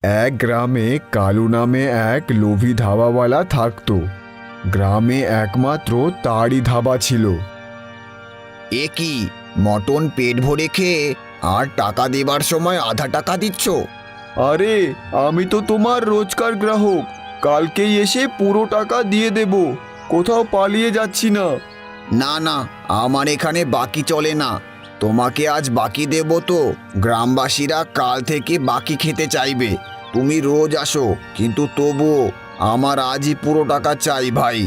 এক গ্রামে কালু নামে এক লোভী ধাবাওয়ালা থাকতো। গ্রামে একমাত্র তারই ধাবা ছিল। এ কি, মটন পেট ভরে খেয়ে আর টাকা দেবার সময় আধা টাকা দিচ্ছ? আরে, আমি তো তোমার রোজকার গ্রাহক। কালকেই এসে পুরো টাকা দিয়ে দেব। কোথাও পালিয়ে যাচ্ছি না। না না, আমার এখানে বাকি চলে না। তোমাকে আজ বাকি দেব তো গ্রামবাসীরা কাল থেকে বাকি খেতে চাইবে। তুমি রোজ আসো, কিন্তু তবুও আমার আজই পুরো টাকা চাই ভাই।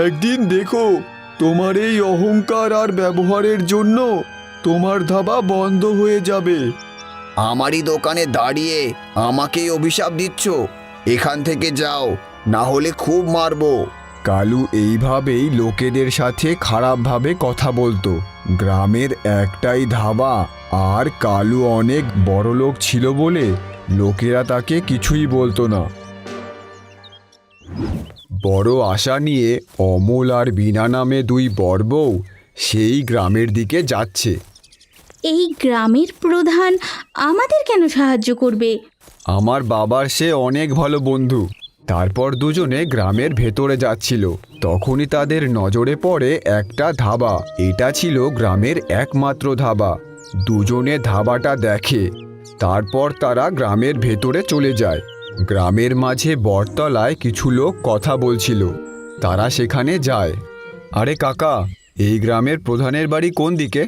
একদিন দেখো, তোমার এই অহংকার আর ব্যবহারের জন্য তোমার ধাবা বন্ধ হয়ে যাবে। আমারই দোকানে দাঁড়িয়ে আমাকেই অভিশাপ দিচ্ছ? এখান থেকে যাও, না হলে খুব মারবো। কালু এইভাবেই লোকেদের সাথে খারাপভাবে কথা বলতো। গ্রামের একটাই ধাবা, আর কালু অনেক বড়লোক ছিল বলে লোকেরা তাকে কিছুই বলতো না। বড় আশা নিয়ে অমল আর বিনা নামে দুই বড়বউ সেই গ্রামের দিকে যাচ্ছে। এই গ্রামের প্রধান আমাদের কেন সাহায্য করবে? আমার বাবার সে অনেক ভালো বন্ধু। তারপর দুজনে গ্রামের ভেতরে যাচ্ছিল। তখনই তাদের নজরে পড়ে একটা ধাবা। এটা ছিল গ্রামের একমাত্র ধাবা। দুজনে ধাবাটা দেখে। তারপর তারা গ্রামের ভেতরে চলে যায়। গ্রামের মাঝে বটতলায় কিছু লোক কথা বলছিল। তারা সেখানে যায়। আরে কাকা, এই গ্রামের প্রধানের বাড়ি কোন দিকে?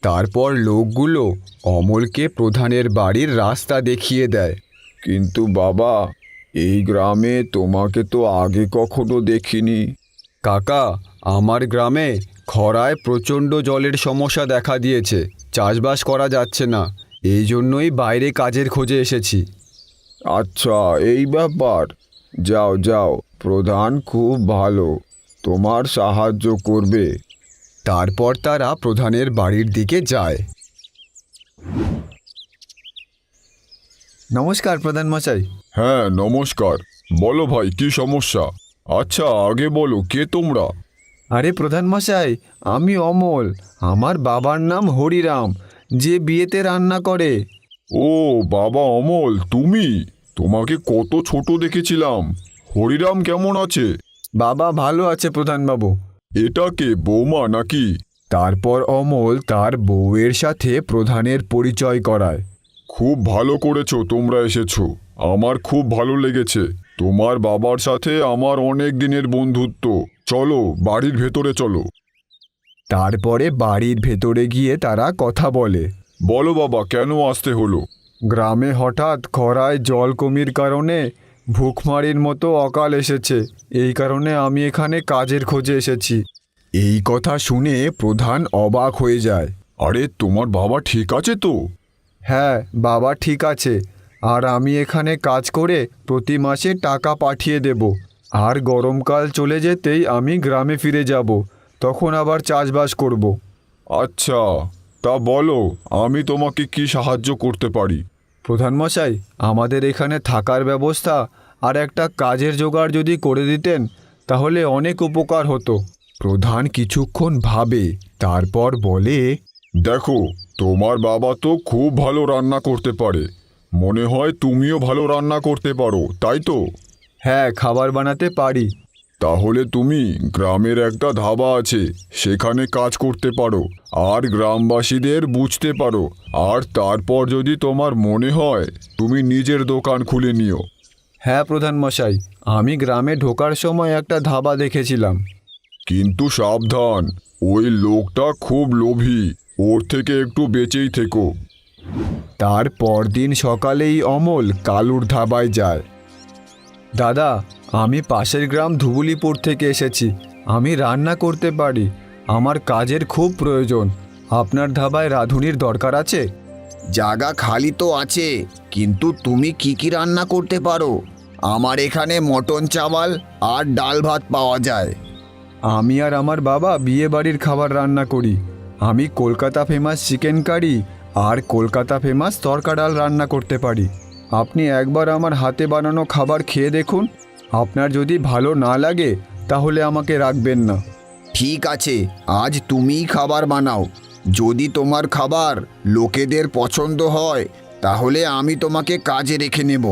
তারপর লোকগুলো অমলকে প্রধানের বাড়ির রাস্তা দেখিয়ে দেয়। কিন্তু বাবা, এই গ্রামে তোমাকে তো আগে কখনো দেখিনি। কাকা, আমার গ্রামে খরায় প্রচণ্ড জলের সমস্যা দেখা দিয়েছে। চাষবাস করা যাচ্ছে না, এই জন্যই বাইরে কাজের খোঁজে এসেছি। আচ্ছা, এই ব্যাপার। যাও যাও, প্রধান খুব ভালো, তোমার সাহায্য করবে। তারপর তারা প্রধানের বাড়ির দিকে যায়। নমস্কার প্রধান মশাই। হ্যাঁ নমস্কার। বলো ভাই, কি সমস্যা? আচ্ছা আগে বলো, কে তোমরা? আরে প্রধান মশাই, আমি অমল। আমার বাবার নাম হরিরাম, যে বিয়েতে রান্না করে। ও বাবা অমল, তুমি? তোমাকে কত ছোট দেখেছিলাম। হরিরাম কেমন আছে? বাবা ভালো আছে প্রধানবাবু। এটা কে, বৌমা নাকি? তারপর অমল তার বউয়ের সাথে প্রধানের পরিচয় করায়। খুব ভালো করেছো তোমরা এসেছো, আমার খুব ভালো লেগেছে। তোমার বাবার সাথে আমার অনেক দিনের বন্ধুত্ব। চলো বাড়ির ভেতরে চলো। তারপরে বাড়ির ভেতরে গিয়ে তারা কথা বলে। বলো বাবা, কেন আসতে হলো? গ্রামে হঠাৎ খরায় জল কমির কারণে ভুখমারির মতো অকাল এসেছে। এই কারণে আমি এখানে কাজের খোঁজে এসেছি। এই কথা শুনে প্রধান অবাক হয়ে যায়। আরে তোমার বাবা ঠিক আছে তো? হ্যাঁ, বাবা ঠিক আছে। আর আমি এখানে কাজ করে প্রতি মাসে টাকা পাঠিয়ে দেব। আর গরমকাল চলে যেতেই আমি গ্রামে ফিরে যাব। তখন আবার চাষবাস করব। আচ্ছা, তা বলো আমি তোমাকে কি সাহায্য করতে পারি? প্রধানমশাই, আমাদের এখানে থাকার ব্যবস্থা আর একটা কাজের জোগাড় যদি করে দিতেন তাহলে অনেক উপকার হতো। প্রধান কিছুক্ষণ ভাবে, তারপর বলে, দেখো, তোমার বাবা তো খুব ভালো রান্না করতে পারে। মনে হয় তুমিও ভালো রান্না করতে পারো, তাই তো? হ্যাঁ, খাবার বানাতে পারি। তাহলে তুমি গ্রামের একটা ধাবা আছে, সেখানে কাজ করতে পারো আর গ্রামবাসীদের বুঝতে পারো। আর তারপর যদি তোমার মনে হয়, তুমি নিজের দোকান খুলে নিও। হ্যাঁ প্রধানমশাই, আমি গ্রামে ঢোকার সময় একটা ধাবা দেখেছিলাম। কিন্তু সাবধান, ওই লোকটা খুব লোভী, ওর থেকে একটু বেঁচেই থেকো। তার পরদিন সকালেই অমল কালুর ধাবায় যায়। দাদা, আমি পাশের গ্রাম ধুবুলিপুর থেকে এসেছি। আমি রান্না করতে পারি। আমার কাজের খুব প্রয়োজন। আপনার ধাবায় রাঁধুনির দরকার আছে? জায়গা খালি তো আছে, কিন্তু তুমি কি কি রান্না করতে পারো? আমার এখানে মটন চাওয়াল আর ডাল ভাত পাওয়া যায়। আমি আর আমার বাবা বিয়ে বাড়ির খাবার রান্না করি। আমি কলকাতা ফেমাস চিকেন কারি আর কলকাতা ফেমাস তড়কা ডাল রান্না করতে পারি। আপনি একবার আমার হাতে বানানো খাবার খেয়ে দেখুন। আপনার যদি ভালো না লাগে তাহলে আমাকে রাখবেন না। ঠিক আছে, আজ তুমিই খাবার বানাও। যদি তোমার খাবার লোকেদের পছন্দ হয় তাহলে আমি তোমাকে কাজে রেখে নেব।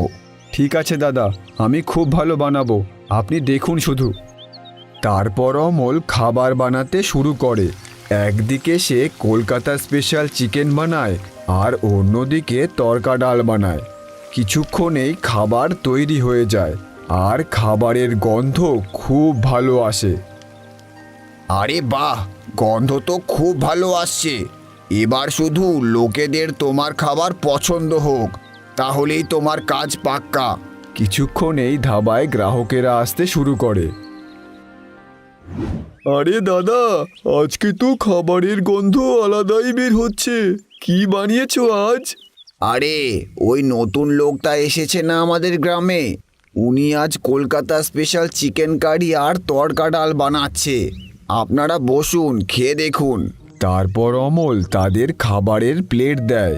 ঠিক আছে দাদা, আমি খুব ভালো বানাবো, আপনি দেখুন শুধু। তারপর অমল খাবার বানাতে শুরু করে। একদিকে সে কলকাতা স্পেশাল চিকেন বানায় আর অন্যদিকে তড়কা ডাল বানায়। কিছুক্ষণেই খাবার তৈরি হয়ে যায় আর খাবারের গন্ধ খুব ভালো আসে। আরে বাহ, গন্ধ তো খুব ভালো আসছে। এবার শুধু লোকেদের তোমার খাবার পছন্দ হোক, তাহলেই তোমার কাজ পাক্কা। কিছুক্ষণেই ধাবায় গ্রাহকেরা আসতে শুরু করে। আরে দাদা, আজকে তো খাবারের গন্ধ আলাদাই বের হচ্ছে। কি বানিয়েছো আজ? আরে ওই নতুন লোকটা এসেছে না আমাদের গ্রামে, উনি আজ কলকাতা স্পেশাল চিকেন কারি আর তড়কা ডাল বানাচ্ছে। আপনারা বসুন, খেয়ে দেখুন। তারপর অমল তাদের খাবারের প্লেট দেয়।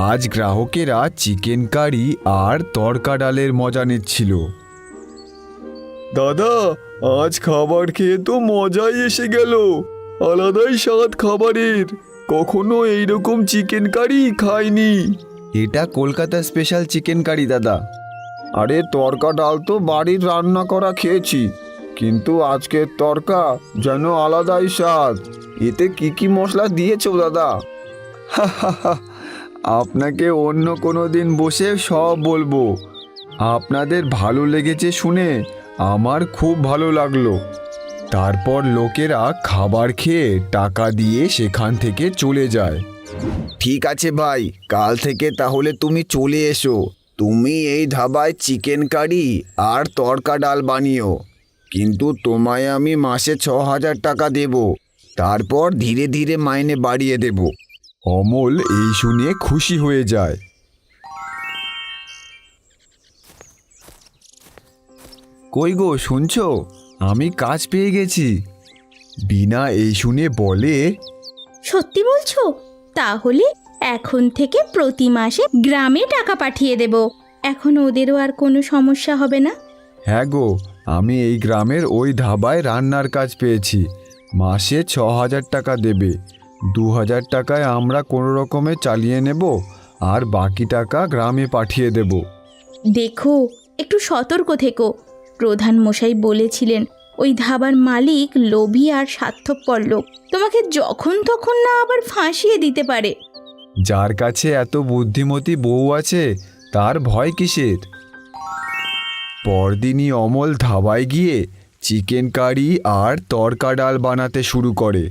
আজ গ্রাহকেরা চিকেন কারি আর তড়কা ডালের মজা নিচ্ছিল। দাদা, আজ খাবার খেয়ে তো মজাই এসে গেল। আলাদাই স্বাদ খাবারের। কখনো এইরকম চিকেন কারি খাইনি। এটা কলকাতা স্পেশাল চিকেন কারি দাদা। আরে তড়কা ডাল তো বাড়ির রান্না করা খেয়েছি, কিন্তু আজকের তড়কা যেন আলাদাই স্বাদ। এতে কি কি মশলা দিয়েছো দাদা? আপনাকে অন্য কোনো দিন বসে সব বলবো। আপনাদের ভালো লেগেছে শুনে আমার খুব ভালো লাগলো। তারপর লোকেরা খাবার খেয়ে টাকা দিয়ে সেখান থেকে চলে যায়। ঠিক আছে ভাই, কাল থেকে তাহলে তুমি চলে এসো। তুমি এই ধাবায় চিকেন কারি আর তড়কা ডাল বানিও, কিন্তু তোমায় আমি মাসে 6,000 টাকা দেব। তারপর ধীরে ধীরে মাইনে বাড়িয়ে দেব। অমল এই শুনে খুশি হয়ে যায়। কই গো, শুনছো? আমি কাজ পেয়ে গেছি। বিনা এই শুনে বলে, সত্যি বলছো? তাহলে এখন থেকে প্রতি মাসে গ্রামে টাকা পাঠিয়ে দেব। এখন ওদেরও আর কোনো সমস্যা হবে না। হ্যাঁ গো, আমি এই গ্রামের ওই ধাবায় রান্নার কাজ পেয়েছি। মাসে 6,000 টাকা দেবে। 2,000 টাকায় আমরা কোনো রকমে চালিয়ে নেব আর বাকি টাকা গ্রামে পাঠিয়ে দেব। দেখো, একটু সতর্ক থেকো। প্রধান মশাই বলেছিলেন ওই ধাবার মালিক লোভী আর স্বার্থপর লোক, তোমাকে যখন তখন না আবার ফাঁসিয়ে দিতে পারে। যার কাছে এত বুদ্ধিমতী বউ আছে তার ভয় কিসের? পরদিনই অমল ধাবায় গিয়ে চিকেন কারি আর তড়কা ডাল বানাতে শুরু করে।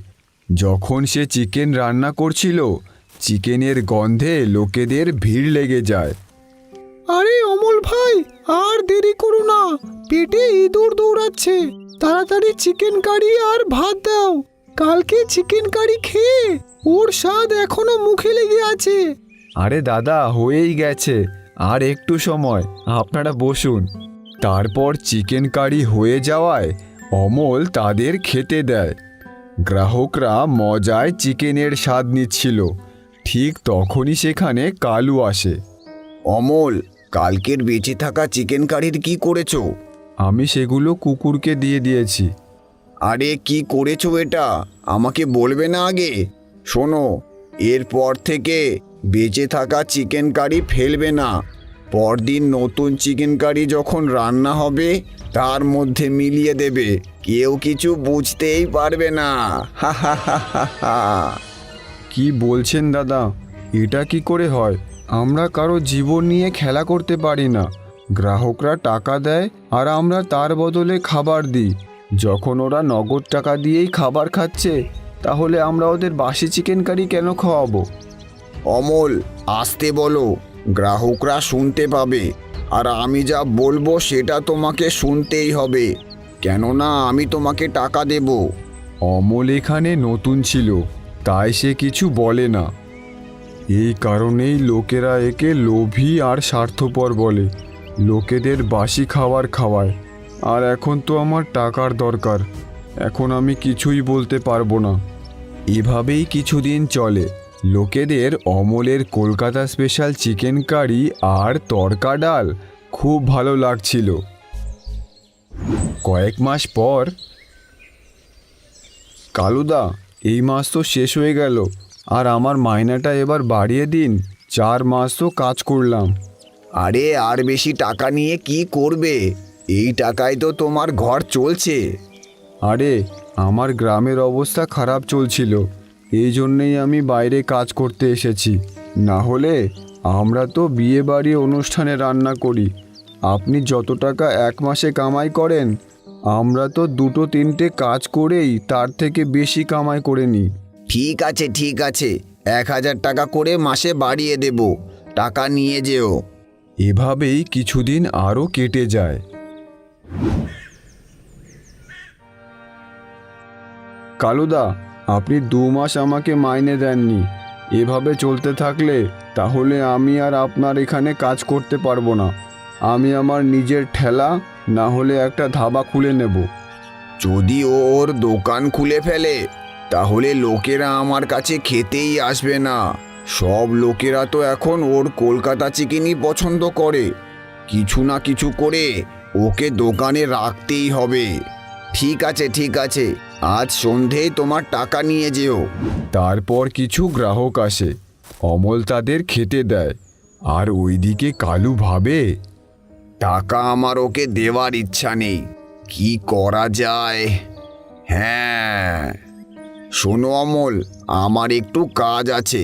যখন সে চিকেন রান্না করছিল, চিকেনের গন্ধে লোকেদের ভিড় লেগে যায়। আরে অমল ভাই, আর দেরি করো না, পেটে ইঁদুর দৌড়াচ্ছে। তাড়াতাড়ি চিকেন কারি আর ভাত দাও। কালকে চিকেন কারি খেয়ে ওর স্বাদ এখনো মুখে লেগে আছে। আরে দাদা, হয়েই গেছে, আর একটু সময়, আপনারা বসুন। তারপর চিকেন কারি হয়ে যাওয়ায় অমল তাদের খেতে দেয়। গ্রাহকরা মজায় চিকেনের স্বাদ নিচ্ছিল। ঠিক তখনই সেখানে কালু আসে। অমল, কালকের বেঁচে থাকা চিকেন কারির কি করেছো? আমি সেগুলো কুকুরকে দিয়ে দিয়েছি। আরে কি করেছো এটা আমাকে বলবে না আগে? শোনো, এরপর থেকে বেঁচে থাকা চিকেন কারি ফেলবে না। পরদিন নতুন চিকেন কারি যখন রান্না হবে তার মধ্যে মিলিয়ে দেবে। কেউ কিছু বুঝতেই পারবে না। হা হা হা হা হা। কি বলছেন দাদা? এটা কি করে হয়? আমরা কারো জীবন নিয়ে খেলা করতে পারি না। গ্রাহকরা টাকা দেয় আর আমরা তার বদলে খাবার দিই। যখন ওরা নগদ টাকা দিয়েই খাবার খাচ্ছে, তাহলে আমরা ওদের বাসি চিকেন কারি কেন খাওয়াবো? অমল, আসতে বলো, গ্রাহকরা শুনতে পাবে। আর আমি যা বলবো সেটা তোমাকে শুনতেই হবে, কেননা আমি তোমাকে টাকা দেব। অমল এখানে নতুন ছিল, তাই সে কিছু বলে না। এই কারণেই লোকেরা একে লোভী আর স্বার্থপর বলে। লোকেদের বাসি খাবার খাওয়ায়। আর এখন তো আমার টাকার দরকার, এখন আমি কিছুই বলতে পারবো না। এভাবেই কিছুদিন চলে। লোকেদের অমলের কলকাতা স্পেশাল চিকেন কারি আর তড়কা ডাল খুব ভালো লাগছিল। কয়েক মাস পর, কালুদা, এই মাস তো শেষ হয়ে গেল, আর আমার মাইনাটা এবার বাড়িয়ে দিন। 4 মাস তো কাজ করলাম। আরে আর বেশি টাকা নিয়ে কি করবে? এই টাকায় তো তোমার ঘর চলছে। আরে আমার গ্রামের অবস্থা খারাপ চলছিল, এই জন্যেই আমি বাইরে কাজ করতে এসেছি। না হলে আমরা তো বিয়ে বাড়ি অনুষ্ঠানে রান্না করি। আপনি যত টাকা 1 মাসে কামাই করেন, আমরা তো 2-3টে কাজ করেই তার থেকে বেশি কামাই করে নিই। ঠিক আছে ঠিক আছে, 1000 টাকা করে মাসে বাড়িয়ে দেব। টাকা নিয়ে যেও। এভাবেই কিছুদিন আরও কেটে যায়। কালুদা, আপনি 2 মাস আমাকে মাইনে দেননি। এভাবে চলতে থাকলে তাহলে আমি আর আপনার এখানে কাজ করতে পারবো না। আমি আমার নিজের ঠেলা না হলে একটা ধাবা খুলে নেব। যদি ও ওর দোকান খুলে ফেলে তাহলে লোকেরা আমার কাছে খেতেই আসবে না। সব লোকেরা তো এখন ওর কলকাতা চিকেনই পছন্দ করে। কিছু না কিছু করে ওকে দোকানে রাখতেই হবে। ঠিক আছে ঠিক আছে, আজ সন্ধেয় তোমার টাকা নিয়ে যেও। তারপর কিছু গ্রাহক আসে, অমল তাদের খেতে দেয়। আর ওইদিকে কালু ভাবে, টাকা আমার ওকে দেওয়ার ইচ্ছা নেই, কি করা যায়? হ্যাঁ, শোনো অমল, আমার একটু কাজ আছে,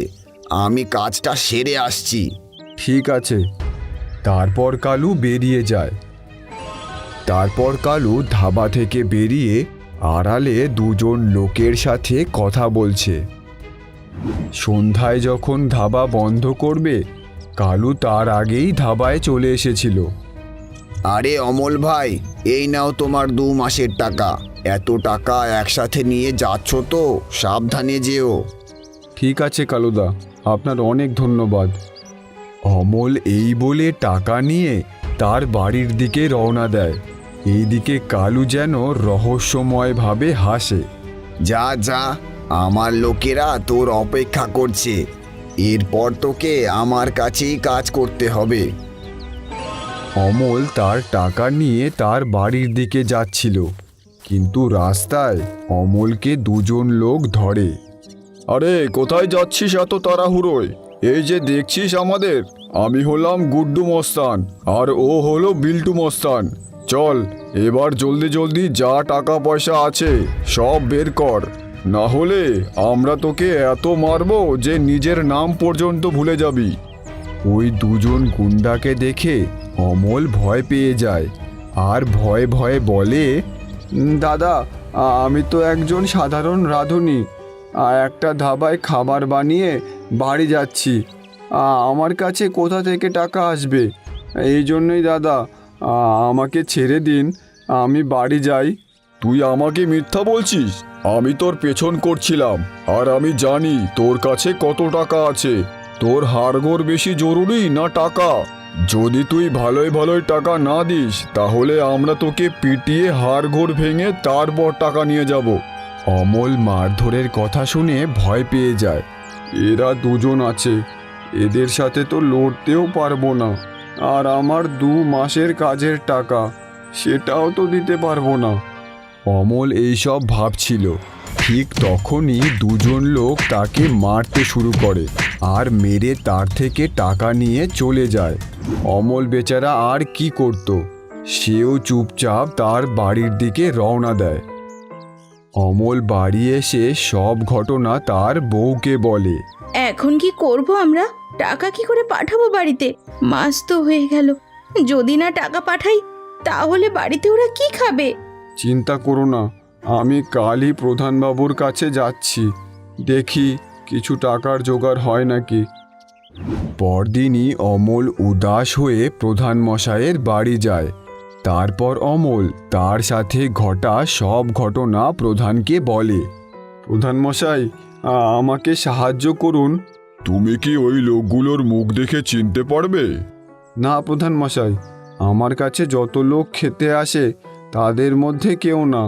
আমি কাজটা সেরে আসছি। ঠিক আছে। তারপর কালু বেরিয়ে যায়। তারপর কালু ধাবা থেকে বেরিয়ে আড়ালে 2জন লোকের সাথে কথা বলছে। সন্ধ্যায় যখন ধাবা বন্ধ করবে, কালু তার আগেই ধাবায় চলে এসেছিল। আরে অমল ভাই, এই নাও তোমার 2 মাসের টাকা। এত টাকা একসাথে নিয়ে যাচ্ছ তো, সাবধানে যেও। ঠিক আছে কালুদা, আপনার অনেক ধন্যবাদ। অমল এই বলে টাকা নিয়ে তার বাড়ির দিকে রওনা দেয়। এইদিকে কালু যেন রহস্যময়ভাবে হাসে। যা যা, আমার লোকেরা তোর অপেক্ষা করছে। এরপর তোকে আমার কাছেই কাজ করতে হবে। অমল তার টাকা নিয়ে তার বাড়ির দিকে যাচ্ছিল, কিন্তু রাস্তায় অমলকে 2জন লোক ধরে। আরে কোথায় যাচ্ছিস এত তাড়াহুড়োয়? এই যে দেখছিস আমাদের, আমি হলাম গুড্ডু মস্তান আর ও হলো বিল্টু মস্তান। চল এবার জলদি জলদি যা টাকা পয়সা আছে সব বের কর, না হলে আমরা তোকে এত মারবো যে নিজের নাম পর্যন্ত ভুলে যাবি। ওই 2জন গুন্ডাকে দেখে অমল ভয় পেয়ে যায় আর ভয়ে ভয়ে বলে, দাদা, আমি তো একজন সাধারণ রাঁধুনি, একটা ধাবায় খাবার বানিয়ে বাড়ি যাচ্ছি। আমার কাছে কোথা থেকে টাকা আসবে? এই জন্যই দাদা, আমাকে ছেড়ে দিন, আমি বাড়ি যাই। তুই আমাকে মিথ্যা বলছিস? আমি তোর পেছন করছিলাম আর আমি জানি তোর কাছে কত টাকা আছে। তোর হাড়গোড় বেশি জরুরি না টাকা? যদি তুই ভালোই ভালোই টাকা না দিস তাহলে আমরা তোকে পিটিয়ে হাড়গোড় ভেঙে তারপর টাকা নিয়ে যাব। অমল মারধরের কথা শুনে ভয় পেয়ে যায়। এরা 2জন আছে, এদের সাথে তো লড়তেও পারবো না। আর আমার 2 মাসের কাজের টাকা, সেটাও তো দিতে পারবো না। অমল এইসব ভাবছিল, ঠিক তখনই 2জন লোক তাকে মারতে শুরু করে আর মেরে তার থেকে টাকা নিয়ে চলে যায়। অমল বেচারা আর কি করত, সেও চুপচাপ তার বাড়ির দিকে রওনা দেয়। অমল বাড়ি এসে সব ঘটনা তার বউকে বলে। এখন কি করব আমরা? টাকা কি করে পাঠাবো বাড়িতে? মাস তো হয়ে গেল, যদি না টাকা পাঠাই তাহলে বাড়িতে ওরা কি খাবে? চিন্তা করো না, আমি কালই প্রধানবাবুর কাছে যাচ্ছি, দেখি কিছু টাকার জোগাড় হয় নাকি। পরদিনই অমল উদাস হয়ে প্রধান মশাইয়ের বাড়ি যায়। তারপর অমল তার সাথে ঘটা সব ঘটনা প্রধানকে বলে। প্রধান মশাই, আমাকে সাহায্য করুন। তুমি কি ওই লোকগুলোর মুখ দেখে চিনতে পারবে? না প্রধান মশাই, আমার কাছে যত লোক খেতে আসে তাদের মধ্যে কেউ না।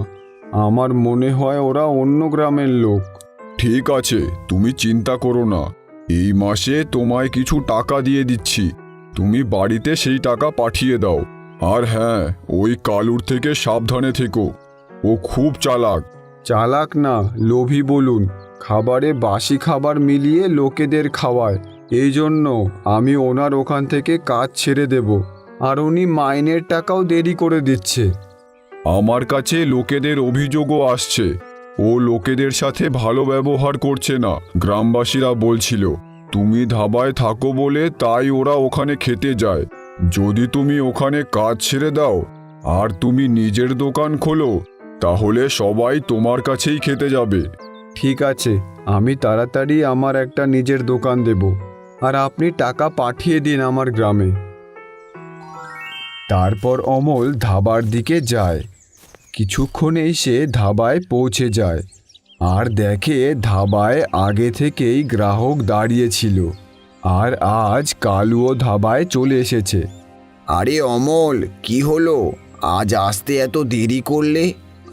আমার মনে হয় ওরা অন্য গ্রামের লোক। ঠিক আছে, তুমি চিন্তা করো না, এই মাসে তোমায় কিছু টাকা দিয়ে দিচ্ছি, তুমি বাড়িতে সেই টাকা পাঠিয়ে দাও। আর হ্যাঁ, ওই কালুর থেকে সাবধানে থেকো, ও খুব চালাক। চালাক না, লোভী বলুন। খাবারে বাসি খাবার মিলিয়ে লোকেদের খাওয়ায়, এই জন্য আমি ওনার ওখান থেকে কাজ ছেড়ে দেব, আর উনি মাইনের টাকাও দেরি করে দিচ্ছে। আমার কাছে লোকেদের অভিযোগও আসছে, ও লোকেদের সাথে ভালো ব্যবহার করছে না। গ্রামবাসীরা বলছিল তুমি ধাবায় থাকো বলে তাই ওরা ওখানে খেতে যায়। যদি তুমি ওখানে কাজ ছেড়ে দাও আর তুমি নিজের দোকান খোলো, তাহলে সবাই তোমার কাছেই খেতে যাবে। ঠিক আছে, আমি তাড়াতাড়ি আমার একটা নিজের দোকান দেব, আর আপনি টাকা পাঠিয়ে দিন আমার গ্রামে। তারপর অমল ধাবার দিকে যায়। কিছুক্ষণেই সে ধাবায় পৌঁছে যায় আর দেখে ধাবায় আগে থেকেই গ্রাহক দাঁড়িয়েছিল, আর আজ কালুও ধাবায় চলে এসেছে। আরে অমল, কি হলো? আজ আসতে এত দেরি করলে?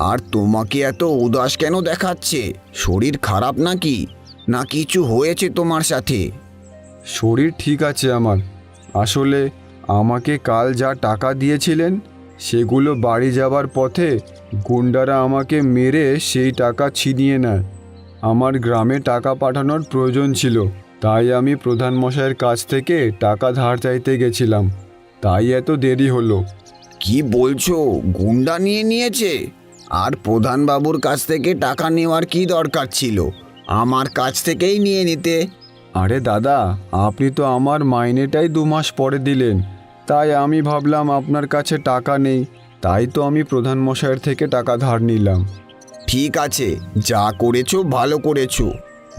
আর তোমাকে এত উদাস কেন দেখাচ্ছে? শরীর খারাপ নাকি? না কিছু হয়েছে তোমার সাথে? শরীর ঠিক আছে আমার। আসলে আমাকে কাল যা টাকা দিয়েছিলেন সেগুলো বাড়ি যাবার পথে গুন্ডারা আমাকে মেরে সেই টাকা ছিনিয়ে নেয়। আমার গ্রামে টাকা পাঠানোর প্রয়োজন ছিল, তাই আমি প্রধান মশাইয়ের কাছ থেকে টাকা ধার চাইতে গেছিলাম, তাই এত দেরি হলো। কি বলছো? গুন্ডা নিয়ে নিয়েছে? আর প্রধান বাবুর কাছ থেকে টাকা নেওয়ার কি দরকার ছিল? আমার কাছ থেকেই নিয়ে নিতে। আরে দাদা, আপনি তো আমার মাইনেটাই 2 মাস পরে দিলেন, তাই আমি ভাবলাম আপনার কাছে টাকা নেই, তাই তো আমি প্রধান মশাইয়ের থেকে টাকা ধার নিলাম। ঠিক আছে, যা করেছো ভালো করেছো।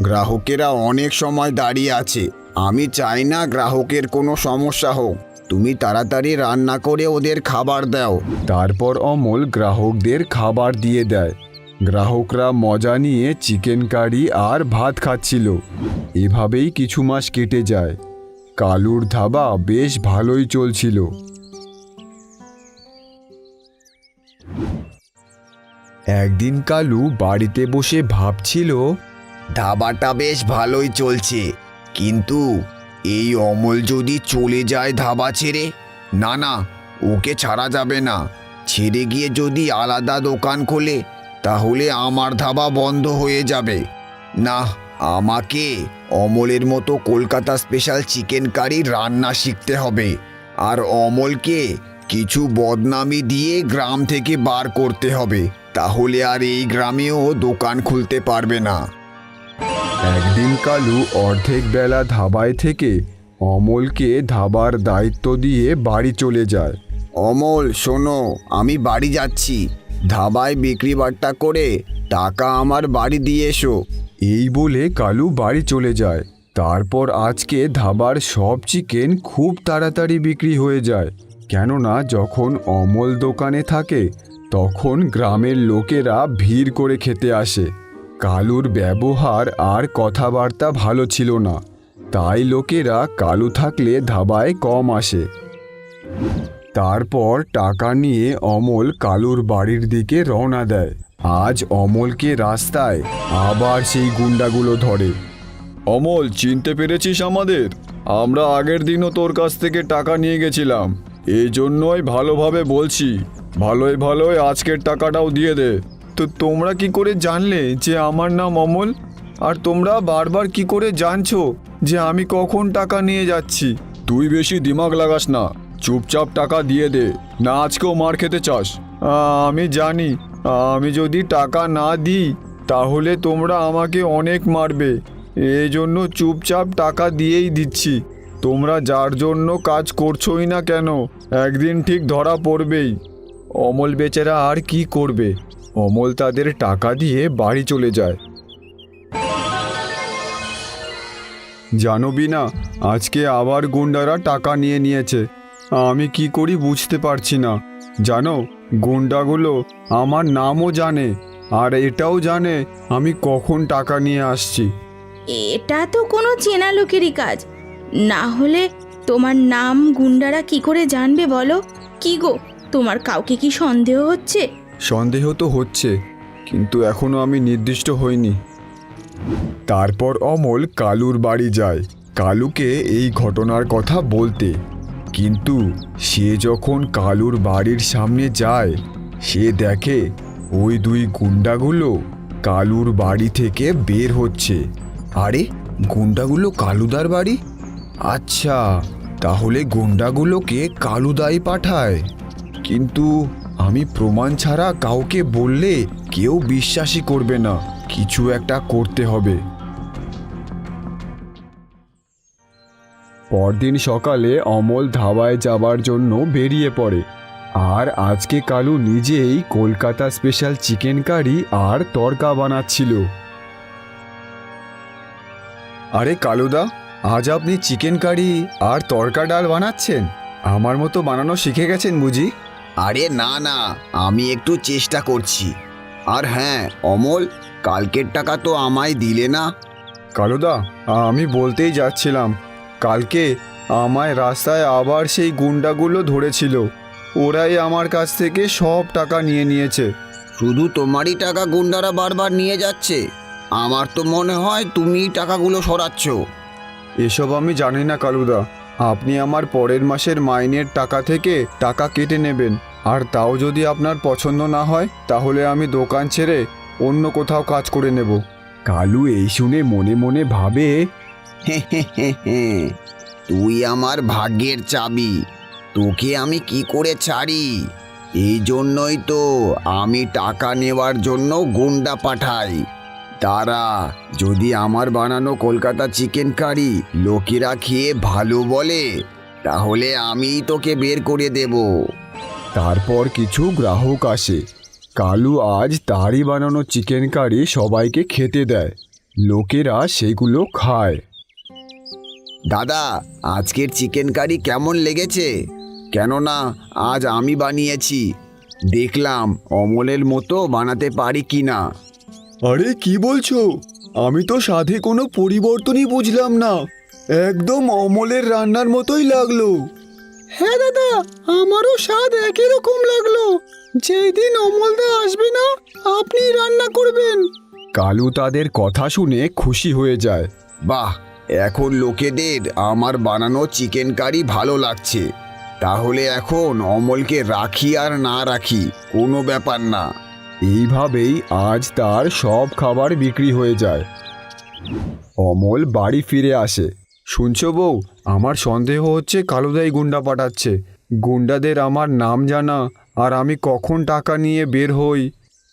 গ্রাহকেরা অনেক সময় দাঁড়িয়ে আছে, আমি চাই না গ্রাহকের কোনো সমস্যা হোক। তুমি তাড়াতাড়ি রান্না করে ওদের খাবার দাও। তারপর অমল গ্রাহকদের খাবার দিয়ে দেয়। গ্রাহকরা মজা নিয়ে চিকেন কারি আর ভাত খাচ্ছিল। এভাবেই কিছু মাস কেটে যায়। কালুর ধাবা বেশ ভালোই চলছিল। একদিন কালু বাড়িতে বসে ভাবছিল, ধাবাটা বেশ ভালোই চলছে, কিন্তু এই অমল যদি চলে যায় ধাবা ছেড়ে? না না, ওকে ছাড়া যাবে না। ছেড়ে গিয়ে যদি আলাদা দোকান খোলে তাহলে আমার ধাবা বন্ধ হয়ে যাবে। না, আমাকে অমলের মতো কলকাতা স্পেশাল চিকেন কারি রান্না শিখতে হবে, আর অমলকে কিছু বদনামি দিয়ে গ্রাম থেকে বার করতে হবে, তাহলে আর এই গ্রামেও দোকান খুলতে পারবে না। একদিন কালু অর্ধেক বেলা ধাবায় থেকে অমলকে ধাবার দায়িত্ব দিয়ে বাড়ি চলে যায়। অমল শোনো, আমি বাড়ি যাচ্ছি। ধাবায় বিক্রি বাট্টা করে টাকা আমার বাড়ি দিয়ে এসো। এই বলে কালু বাড়ি চলে যায়। তারপর আজকে ধাবার সব চিকেন খুব তাড়াতাড়ি বিক্রি হয়ে যায়, কেননা যখন অমল দোকানে থাকে তখন গ্রামের লোকেরা ভিড় করে খেতে আসে। কালুর ব্যবহার আর কথাবার্তা ভালো ছিল না, তাই লোকেরা কালু থাকলে ধাবায় কম আসে। তারপর টাকা নিয়ে অমল কালুর বাড়ির দিকে রওনা দেয়। আজ অমলকে রাস্তায় আবার সেই গুন্ডাগুলো ধরে। অমল, চিনতে পেরেছিস আমাদের? আমরা আগের দিনও তোর কাছ থেকে টাকা নিয়ে গেছিলাম, এই জন্যই ভালোভাবে বলছি, ভালোই ভালোই আজকের টাকাটাও দিয়ে দে। তো তোমরা কি করে জানলে যে আমার নাম অমল? আর তোমরা বারবার কি করে জানছো যে আমি কখন টাকা নিয়ে যাচ্ছি? তুই বেশি দিমাগ লাগাস না, চুপচাপ টাকা দিয়ে দে, না আজকেও মার খেতে চাস? আমি জানি আমি যদি টাকা না দিই তাহলে তোমরা আমাকে অনেক মারবে, এই জন্য চুপচাপ টাকা দিয়েই দিচ্ছি। তোমরা যার জন্য কাজ করছোই না কেন, একদিন ঠিক ধরা পড়বেই। অমল বেচারা আর কি করবে? অমল তাদের টাকা দিয়ে বাড়ি চলে যায়। জানো বিনা, আজকে আবার গুন্ডারা টাকা নিয়ে নিয়েছে। আমি কি করি বুঝতে পারছি না। জানো, গুন্ডাগুলো আমার নামও জানে, আর এটাও জানে আমি কখন টাকা নিয়ে আসছি। এটা তো কোনো চেনা লোকেরই কাজ। না হলে তোমার নাম গুন্ডারা কি করে জানবে বলো? কি গো, তোমার কাউকে কি সন্দেহ হচ্ছে? সন্দেহ তো হচ্ছে, কিন্তু এখনো আমি নির্দিষ্ট হইনি। তারপর অমল কালুর বাড়ি যায় কালুকে এই ঘটনার কথা বলতে। কিন্তু সে যখন কালুর বাড়ির সামনে যায়, সে দেখে ওই 2 গুন্ডাগুলো কালুর বাড়ি থেকে বের হচ্ছে। আরে, গুন্ডাগুলো কালুদার বাড়ি? আচ্ছা, তাহলে গুন্ডাগুলোকে কালুদাই পাঠায়। কিন্তু আমি প্রমাণ ছাড়া কাউকে বললে কেউ বিশ্বাসই করবে না। কিছু একটা করতে হবে। পরদিন সকালে অমল ধাবায় যাবার জন্য বেরিয়ে পড়ে। আর আজকে কালু নিজেই কলকাতা স্পেশাল চিকেন কারি আর তড়কা বানাচ্ছিল। আরে কালুদা, আজ আপনি চিকেন কারি আর তড়কা ডাল বানাচ্ছেন? আমার মতো বানানো শিখে গেছেন বুঝি? আরে না না, আমি একটু চেষ্টা করছি। আর হ্যাঁ অমল, কালকের টাকা তো আমায় দিলে না। কালুদা, আমি বলতেই যাচ্ছিলাম, কালকে আমায় রাস্তায় আবার সেই গুন্ডাগুলো ধরেছিল। ওরাই আমার কাছ থেকে সব টাকা নিয়ে নিয়েছে। শুধু তোমারই টাকা গুন্ডারা বারবার নিয়ে যাচ্ছে? আমার তো মনে হয় তুমি টাকাগুলো সরাচ্ছ। এসব আমি জানি না কালুদা। আপনি আমার পরের মাসের মাইনের টাকা থেকে টাকা কেটে নেবেন, আর তাও যদি আপনার পছন্দ না হয় তাহলে আমি দোকান ছেড়ে অন্য কোথাও কাজ করে নেব। কালু এই শুনে মনে মনে ভাবে, তুই আমার ভাগ্যের চাবি, তোকে আমি কি করে ছাড়ি? এই জন্যই তো আমি টাকা নেওয়ার জন্য গুন্ডা পাঠাই। তারা যদি আমার বানানো কলকাতা চিকেন কারি লোকেরা খেয়ে ভালো বলে, তাহলে আমি তোকে বের করে দেব। তারপর কিছু গ্রাহক আসে। কালু আজ তারই বানানো চিকেন কারি সবাইকে খেতে দেয়। লোকেরা সেগুলো খায়। দাদা, আজকের চিকেন কারি কেমন লেগেছে? কেননা আজ আমি বানিয়েছি, দেখলাম অমলের মতো বানাতে পারি কি না। আরে কি বলছো? আমি তো স্বাদে কোনো পরিবর্তনই বুঝলাম না। একদম অমলের রান্নার মতোই লাগলো। হ্যাঁ দাদা, আমারও স্বাদ একই রকম লাগলো। যেই দিন অমলদা আসবে না, আপনি রান্না করবেন। কালু তাদের কথা শুনে খুশি হয়ে যায়। বাহ, এখন লোকেদের আমার বানানো চিকেন কারি ভালো লাগছে। তাহলে এখন অমলকে রাখি আর না রাখি কোনো ব্যাপার না। এইভাবেই আজ তার সব খাবার বিক্রি হয়ে যায়। অমল বাড়ি ফিরে আসে। শুনছো বউ, আমার সন্দেহ হচ্ছে কালুদাই গুন্ডা পাঠাচ্ছে। গুন্ডাদের আমার নাম জানা আর আমি কখন টাকা নিয়ে বের হই।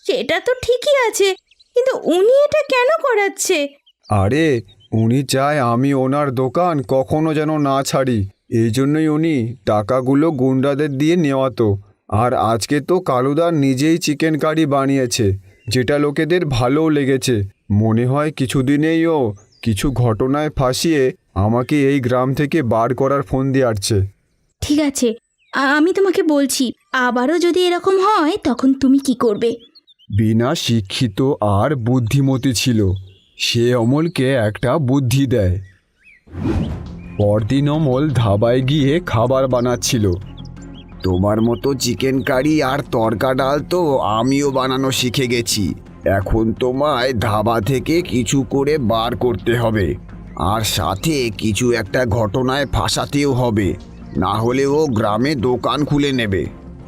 সেটা তো ঠিকই আছে, কিন্তু উনি এটা কেন করাচ্ছে? আরে উনি চায় আমি ওনার দোকান কখনো যেন না ছাড়ি। এই জন্যই উনি টাকাগুলো গুন্ডাদের দিয়ে নেওয়াতো। আর আজকে তো কালুদা নিজেই চিকেন কারি বানিয়েছে, যেটা লোকেদের ভালোও লেগেছে। মনে হয় কিছুদিনেই ও কিছু ঘটনায় ফাঁসিয়ে আমাকে এই গ্রাম থেকে বার করার ফোন দিয়ে আসছে। ঠিক আছে, আমি তোমাকে বলছি, আবারও যদি এরকম হয় তখন তুমি কি করবে? বিনা শিক্ষিত আর বুদ্ধিমতী ছিল, সে অমলকে একটা বুদ্ধি দেয়। পরদিন অমল ধাবায় গিয়ে খাবার বানাচ্ছিল। তোমার মতো চিকেন কারি আর তড়কা ডাল তো আমিও বানানো শিখে গেছি। এখন তোমায় ধাবা থেকে কিছু করে বার করতে হবে, আর সাথে কিছু একটা ঘটনায় ফাঁসাতেও হবে, না হলে ও গ্রামে দোকান খুলে নেবে।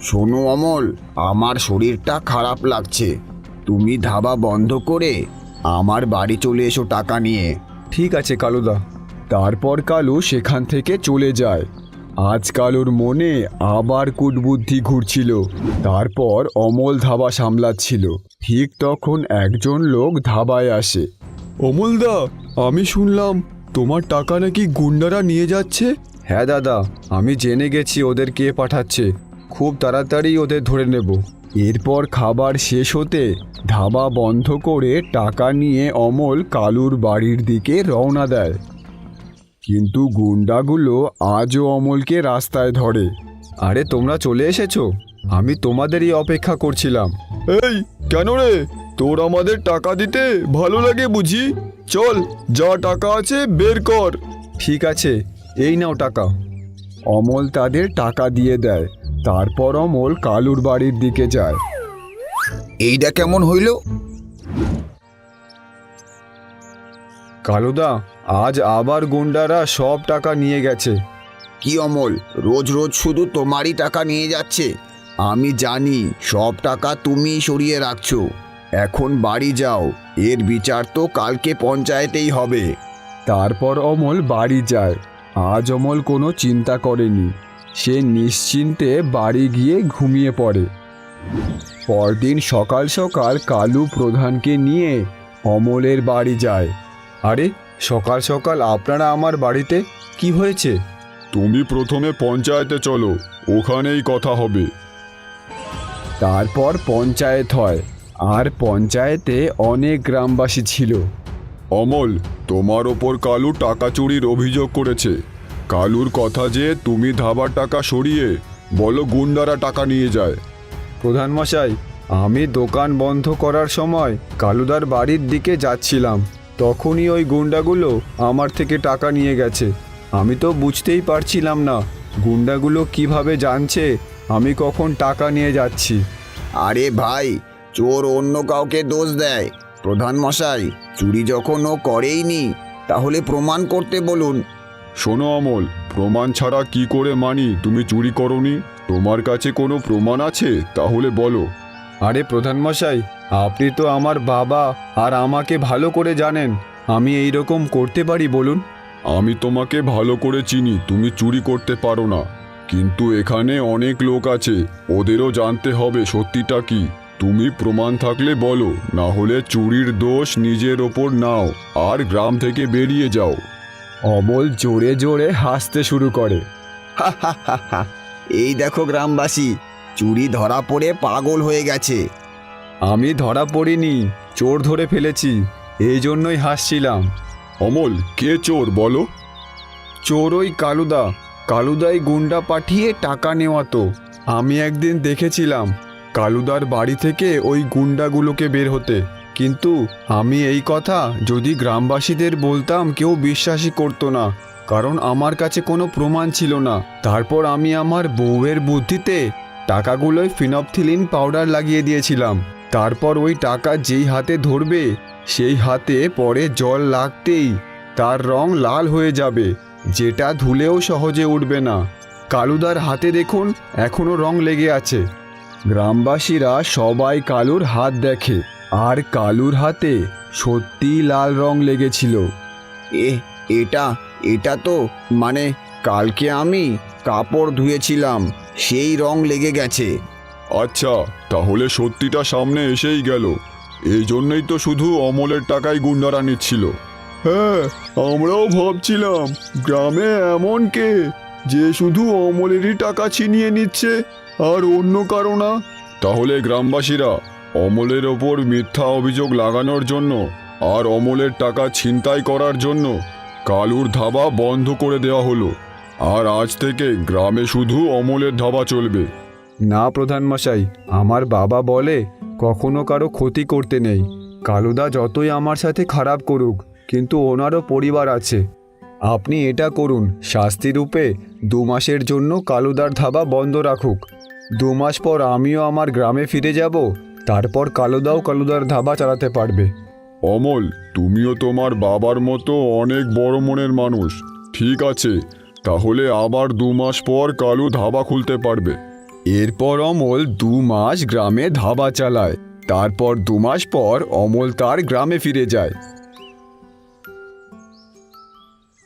শোনো অমল, আমার শরীরটা খারাপ লাগছে। তুমি ধাবা বন্ধ করে আমার বাড়ি চলে এসো টাকা নিয়ে। ঠিক আছে কালুদা। তারপর কালু সেখান থেকে চলে যায়। আজ কালুর মনে আবার কুটবুদ্ধি ঘুরছিল। তারপর অমল ধাবা সামলাচ্ছিল। ঠিক তখন একজন লোক ধাবায় আসে। অমলদা, আমি শুনলাম তোমার টাকা নাকি গুন্ডারা নিয়ে যাচ্ছে। হ্যাঁ দাদা, আমি জেনে গেছি ওদের কে পাঠাচ্ছে। খুব তাড়াতাড়ি ওদের ধরে নেব। এরপর খাবার শেষ হতে ধাবা বন্ধ করে টাকা নিয়ে অমল কালুর বাড়ির দিকে রওনা দেয়। কিন্তু গুন্ডাগুলো আজও অমলকে রাস্তায় ধরে। আরে তোমরা চলে এসেছো, আমি তোমাদেরই অপেক্ষা করছিলাম। এই কেন রে, তোর আমাদের টাকা দিতে ভালো লাগে বুঝি? চল, যা টাকা আছে বের কর। ঠিক আছে, এই নাও টাকা। অমল তাদের টাকা দিয়ে দেয়। তারপর অমল কালুর বাড়ির দিকে যায়। এইটা কেমন হইল? কালুদা, আজ আবার গুন্ডারা সব টাকা নিয়ে গেছে। কি অমল, রোজ রোজ শুধু তোমারই টাকা নিয়ে যাচ্ছে? আমি জানি সব টাকা তুমি সরিয়ে রাখছো। এখন বাড়ি যাও, এর বিচার তো কালকে পঞ্চায়েতেই হবে। তারপর অমল বাড়ি যায় আজ অমল কোনো চিন্তা করেনি। সে নিশ্চিন্তে বাড়ি গিয়ে ঘুমিয়ে পড়ে। পরদিন সকাল সকাল কালু প্রধানকে নিয়ে অমলের বাড়ি যায়। আরে, সকাল সকাল আপনারা আমার বাড়িতে, কি হয়েছে? তুমি প্রথমে পঞ্চায়েতে চলো, ওখানেই কথা হবে। তারপর পঞ্চায়েত হয়, আর পঞ্চায়েতে অনেক গ্রামবাসী ছিল। অমল, তোমার ওপর কালু টাকা চুরির অভিযোগ করেছে। কালুর কথা যে তুমি ধাবার টাকা সরিয়ে বলো গুন্ডারা টাকা নিয়ে যায়। প্রধানমশাই, আমি দোকান বন্ধ করার সময় কালুদার বাড়ির দিকে যাচ্ছিলাম, তখনই ওই গুন্ডাগুলো আমার থেকে টাকা নিয়ে গেছে। আমি তো বুঝতেই পারছিলাম না গুন্ডাগুলো কিভাবে জানছে আমি কখন টাকা নিয়ে যাচ্ছি। আরে ভাই, চোর অন্য কাউকে দোষ দেয়। প্রধান মশাই, চুরি যখন ও করেইনি, তাহলে প্রমাণ করতে বলুন। শোনো অমল, প্রমাণ ছাড়া কি করে মানি তুমি চুরি করনি? তোমার কাছে কোনো প্রমাণ আছে? তাহলে বলো। আরে প্রধানমশাই, আপনি তো আমার বাবা আর আমাকে ভালো করে জানেন, আমি এই রকম করতে পারি বলুন? আমি তোমাকে ভালো করে চিনি, তুমি চুরি করতে পারো না। কিন্তু এখানে অনেক লোক আছে, ওদেরও জানতে হবে সত্যিটা কি। তুমি প্রমাণ থাকলে বলো, না হলে চুরির দোষ নিজের ওপর নাও আর গ্রাম থেকে বেরিয়ে যাও। অমল জোরে জোরে হাসতে শুরু করে। এই দেখো গ্রামবাসী, চুরি ধরা পড়ে পাগল হয়ে গেছে। আমি ধরা পড়িনি, চোর ধরে ফেলেছি, এই জন্যই হাসছিলাম। অমল, কে চোর বলো? চোর ওই কালুদাই গুন্ডা পাঠিয়ে টাকা নেওয়াতো। আমি একদিন দেখেছিলাম কালুদার বাড়ি থেকে ওই গুন্ডাগুলোকে বের হতে, কিন্তু আমি এই কথা যদি গ্রামবাসীদের বলতাম কেউ বিশ্বাসই করতো না, কারণ আমার কাছে কোনো প্রমাণ ছিল না। তারপর আমি আমার বউয়ের বুদ্ধিতে টাকাগুলোয় ফিনপথিলিন পাউডার লাগিয়ে দিয়েছিলাম। তারপর ওই টাকা যেই হাতে ধরবে সেই হাতে পরে জল লাগতেই তার রং লাল হয়ে যাবে, যেটা ধুলেও সহজে উঠবে না। কালুদার হাতে দেখুন, এখনো রং লেগে আছে। গ্রামবাসীরা সবাই কালুর হাত দেখে, আর কালুর হাতে সত্যিই লাল রং লেগেছিল। এটা তো মানে কালকে আমি কাপড় ধুয়েছিলাম, সেই রং লেগে গেছে। আচ্ছা, তাহলে সত্যিটা সামনে এসেই গেল। এই জন্যই তো শুধু অমলের টাকায় গুন্ডারা নিচ্ছিল। হ্যাঁ, আমরাও ভাবছিলাম গ্রামে এমন কে যে শুধু অমলেরই টাকা ছিনিয়ে নিচ্ছে আর অন্য কারো না। তাহলে গ্রামবাসীরা অমলের ওপর মিথ্যা অভিযোগ লাগানোর জন্য আর অমলের টাকা ছিনতাই করার জন্য কালুর ধাবা বন্ধ করে দেওয়া হলো। আর আজ থেকে গ্রামে শুধু অমলের ধাবা চলবে। না প্রধানমশাই, আমার বাবা বলে কখনো কারো ক্ষতি করতে নেই। কালুদা যতই আমার সাথে খারাপ করুক, কিন্তু ওনারও পরিবার আছে। আপনি এটা করুন, শাস্তি রূপে 2 মাসের জন্য কালুদার ধাবা বন্ধ রাখুক। 2 মাস পর আমিও আমার গ্রামে ফিরে যাব, তারপর কালুদাও কালুদার ধাবা চালাতে পারবে। অমল, তুমিও তোমার বাবার মতো অনেক বড় মনের মানুষ। ঠিক আছে, তাহলে আবার 2 মাস পর কালু ধাবা খুলতে পারবে। এরপর অমল 2 মাস গ্রামে ধাবা চালায়। তারপর 2 মাস পর অমল তার গ্রামে ফিরে যায়।